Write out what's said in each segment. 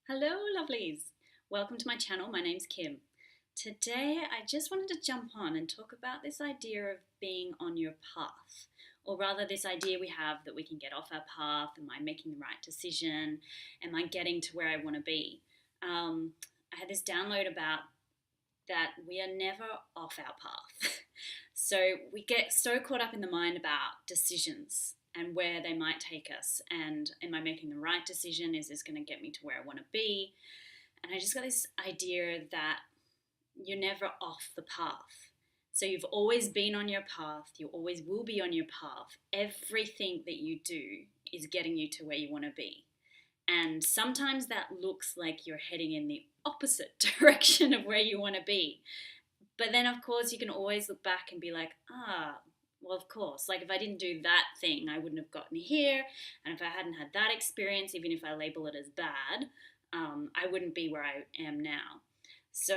Hello, lovelies. Welcome to my channel. My name's Kim. Today, I just wanted to jump on and talk about this idea of being on your path, or rather, this idea we have that we can get off our path. Am I making the right decision? Am I getting to where I want to be? I had this download about that we are never off our path. So we get so caught up in the mind about decisions and where they might take us. And am I making the right decision? Is this going to get me to where I want to be? And I just got this idea that you're never off the path. So you've always been on your path. You always will be on your path. Everything that you do is getting you to where you want to be. And sometimes that looks like you're heading in the opposite direction of where you want to be. But then, of course, you can always look back and be like, well, of course. Like, if I didn't do that thing, I wouldn't have gotten here. And if I hadn't had that experience, even if I label it as bad, I wouldn't be where I am now. So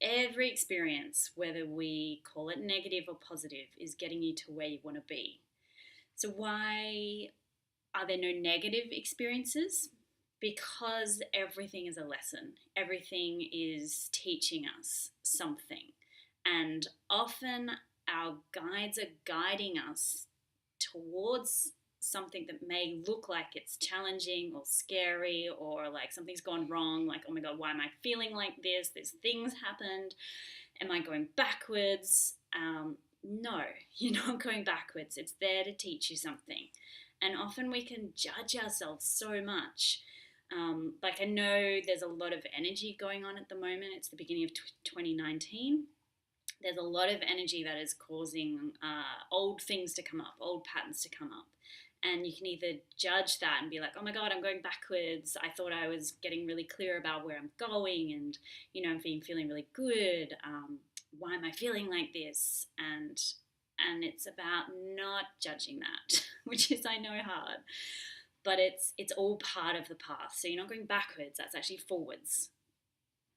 every experience, whether we call it negative or positive, is getting you to where you want to be. So why are there no negative experiences? Because everything is a lesson. Everything is teaching us something. And often our guides are guiding us towards something that may look like it's challenging or scary or like something's gone wrong. Like, oh my God, why am I feeling like this? This thing's happened. Am I going backwards? No, you're not going backwards. It's there to teach you something. And often we can judge ourselves so much. Like, I know there's a lot of energy going on at the moment. It's the beginning of 2019. There's a lot of energy that is causing old things to come up, old patterns to come up. And you can either judge that and be like, oh my God, I'm going backwards. I thought I was getting really clear about where I'm going and, I'm feeling really good. Why am I feeling like this? And it's about not judging that, which is, I know, hard. But it's all part of the path. So you're not going backwards, that's actually forwards.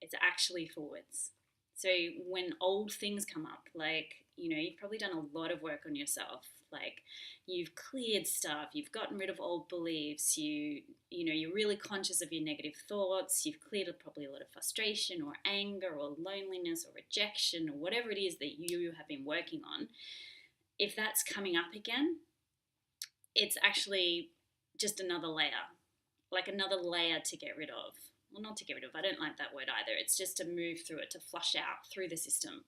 It's actually forwards. So when old things come up, like, you've probably done a lot of work on yourself. Like, you've cleared stuff, you've gotten rid of old beliefs, you're really conscious of your negative thoughts, you've cleared probably a lot of frustration or anger or loneliness or rejection or whatever it is that you have been working on. If that's coming up again, it's actually just another layer, like another layer to get rid of. Well, not to get rid of, I don't like that word either. It's just to move through it, to flush out through the system.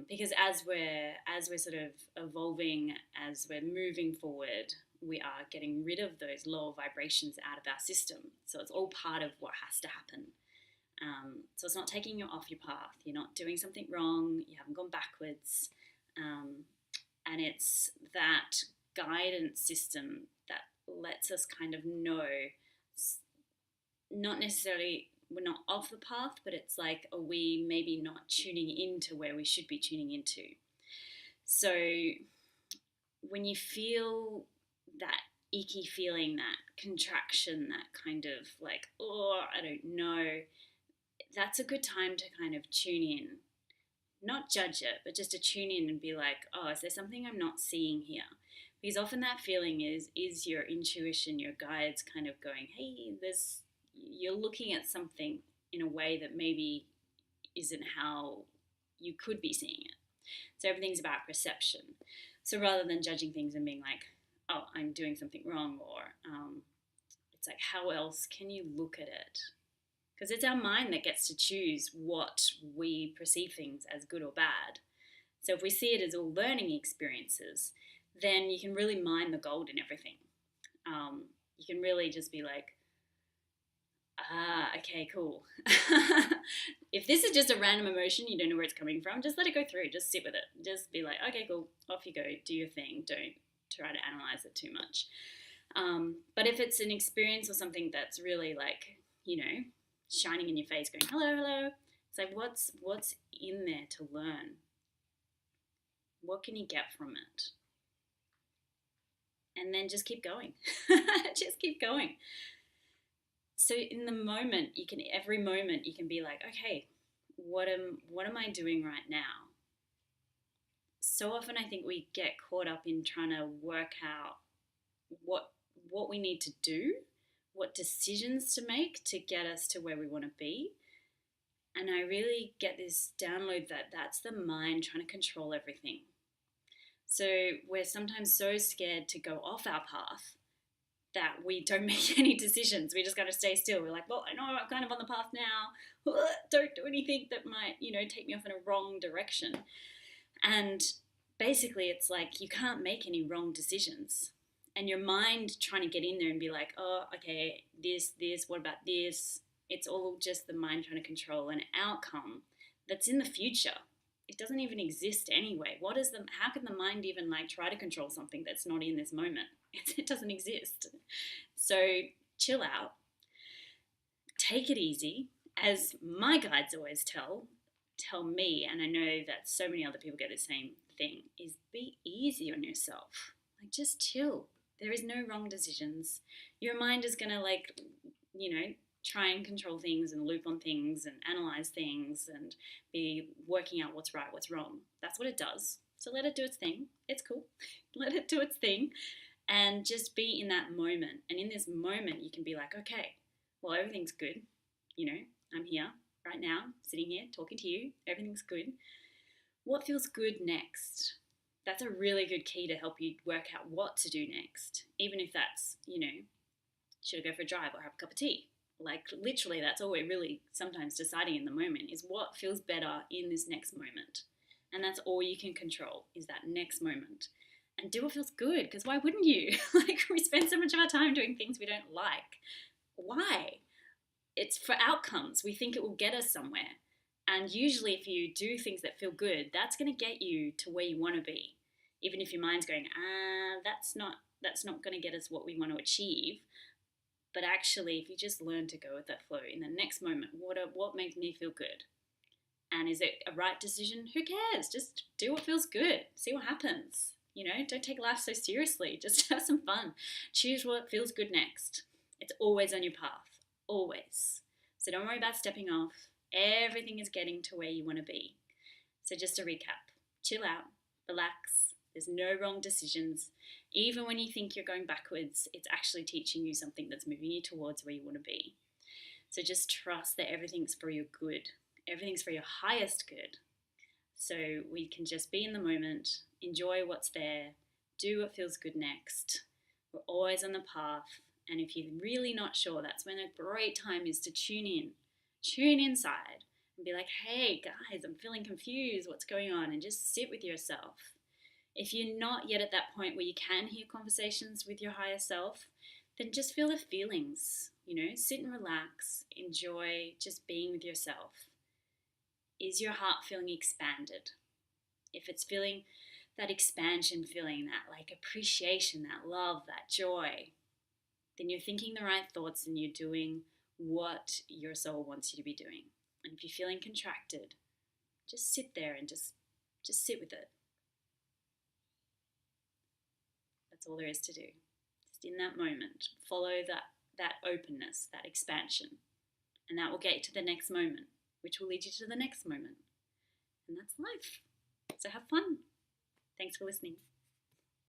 Because as we're sort of evolving, as we're moving forward, we are getting rid of those lower vibrations out of our system. So it's all part of what has to happen. So it's not taking you off your path. You're not doing something wrong. You haven't gone backwards. And it's that guidance system that lets us kind of know, not necessarily we're not off the path, but it's like, are we maybe not tuning into where we should be tuning into? So when you feel that icky feeling, that contraction, that kind of like, oh, I don't know, that's a good time to kind of tune in. Not judge it, but just to tune in and be like, oh, is there something I'm not seeing here? Because often that feeling is your intuition, your guides kind of going, hey, you're looking at something in a way that maybe isn't how you could be seeing it. So everything's about perception. So rather than judging things and being like, oh, I'm doing something wrong, or it's like, how else can you look at it? Because it's our mind that gets to choose what we perceive things as good or bad. So if we see it as all learning experiences, then you can really mine the gold in everything. You can really just be like, okay, cool. If this is just a random emotion, you don't know where it's coming from, just let it go through. Just sit with it. Just be like, okay, cool, off you go. Do your thing. Don't try to analyze it too much. But if it's an experience or something that's really like, shining in your face going, hello, hello. It's like, what's in there to learn? What can you get from it? And then just keep going. Just keep going. So in the moment, every moment you can be like, okay, what am I doing right now? So often I think we get caught up in trying to work out what we need to do what decisions to make to get us to where we want to be. And I really get this download that that's the mind trying to control everything. So we're sometimes so scared to go off our path that we don't make any decisions. We just got to stay still. We're like, well, I know I'm kind of on the path now. Don't do anything that might, take me off in a wrong direction. And basically it's like you can't make any wrong decisions. And your mind trying to get in there and be like, oh, okay, this, what about this? It's all just the mind trying to control an outcome that's in the future. It doesn't even exist anyway. How can the mind even try to control something that's not in this moment? It doesn't exist. So chill out, take it easy. As my guides always tell me, and I know that so many other people get the same thing, is be easy on yourself. Just chill. There is no wrong decisions. Your mind is going to try and control things and loop on things and analyze things and be working out what's right, what's wrong. That's what it does. So let it do its thing. It's cool. Let it do its thing and just be in that moment. And in this moment, you can be like, okay, well, everything's good. I'm here right now, sitting here, talking to you. Everything's good. What feels good next? That's a really good key to help you work out what to do next. Even if that's, should I go for a drive or have a cup of tea? Literally, that's all we're really sometimes deciding in the moment is what feels better in this next moment. And that's all you can control is that next moment. And do what feels good, because why wouldn't you? We spend so much of our time doing things we don't like. Why? It's for outcomes. We think it will get us somewhere. And usually if you do things that feel good, that's going to get you to where you want to be. Even if your mind's going, that's not going to get us what we want to achieve. But actually, if you just learn to go with that flow in the next moment, what makes me feel good? And is it a right decision? Who cares? Just do what feels good. See what happens. Don't take life so seriously. Just have some fun. Choose what feels good next. It's always on your path. Always. So don't worry about stepping off. Everything is getting to where you want to be. So just to recap, chill out, relax. There's no wrong decisions. Even when you think you're going backwards, it's actually teaching you something that's moving you towards where you want to be. So just trust that everything's for your good. Everything's for your highest good. So we can just be in the moment, enjoy what's there, do what feels good next. We're always on the path. And if you're really not sure, that's when a great time is to tune in. Tune inside and be like, hey guys, I'm feeling confused. What's going on? And just sit with yourself. If you're not yet at that point where you can hear conversations with your higher self, then just feel the feelings, sit and relax, enjoy just being with yourself. Is your heart feeling expanded? If it's feeling that expansion, feeling that appreciation, that love, that joy, then you're thinking the right thoughts and you're doing what your soul wants you to be doing. And if you're feeling contracted, just sit there and just sit with it. That's all there is to do. Just in that moment, follow that openness, that expansion. And that will get you to the next moment, which will lead you to the next moment. And that's life. So have fun. Thanks for listening.